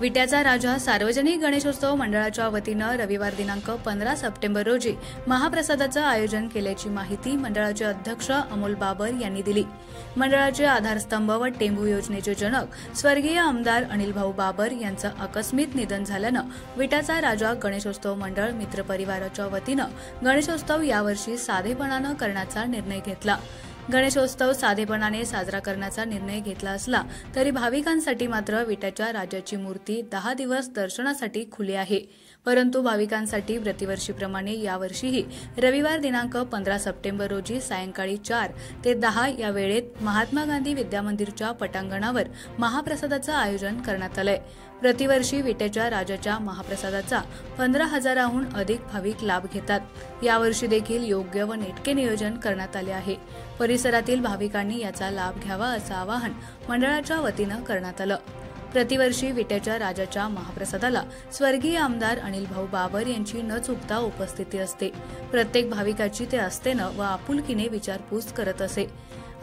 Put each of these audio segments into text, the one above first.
विट्याचा राजा सार्वजनिक गणेशोत्सव मंडळाच्या वतीनं रविवार दिनांक 15 सप्टेंबर रोजी महाप्रसादाचं आयोजन केल्याची माहिती मंडळाचे अध्यक्ष अमोल बाबर यांनी दिली। मंडळाचे आधारस्तंभ व टेंभू योजनेचे जनक स्वर्गीय आमदार अनिल भाऊ बाबर यांचं आकस्मिक निधन झाल्यानं विट्याचा राजा गणेशोत्सव मंडळ मित्र परिवाराच्या वतीनं गणेशोत्सव यावर्षी साधेपणानं करण्याचा निर्णय घेतला। गणेशोत्सव साधेपणाने साजरा करण्याचा निर्णय घेतला असला तरी भाविकांसाठी मात्र विट्याच्या राजाची मूर्ती 10 दिवस दर्शनासाठी खुली आहे। परंतु भाविकांसाठी प्रतिवर्षीप्रमाणे यावर्षीही रविवार दिनांक 15 सप्टेंबर रोजी सायंकाळी 4 ते 10 या वेळेत महात्मा गांधी विद्यामंदिरच्या पटांगणावर महाप्रसादाचं आयोजन करण्यात आलंय। प्रतिवर्षी विट्याच्या राजाच्या महाप्रसादाचा 15,000हून अधिक भाविक लाभ घेतात। यावर्षी देखील योग्य व नेटके नियोजन करण्यात आले आहे। परिसरातील भाविकांनी याचा लाभ घ्यावा असं आवाहन मंडळाच्या वतीनं करण्यात आलं। प्रतिवर्षी विट्याच्या राजाच्या महाप्रसादाला स्वर्गीय आमदार अनिल भाऊ बाबर यांची न चुकता उपस्थिती असते। प्रत्येक भाविकाची ते असतेनं व आपुलकीने विचारपूस करत असे।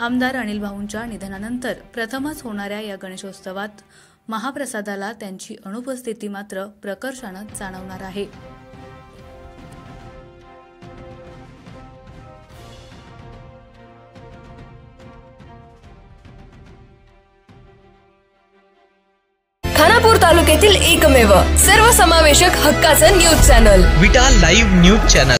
आमदार अनिल भाऊंच्या निधनानंतर प्रथमच होणाऱ्या या गणेशोत्सवात महाप्रसादाला त्यांची अनुपस्थिती मात्र प्रकर्षानं जाणवणार आहे। खानापूर तालुक्यातील एकमेव सर्वसमावेशक हक्काचं न्यूज चॅनल विटा लाईव्ह न्यूज चॅनल।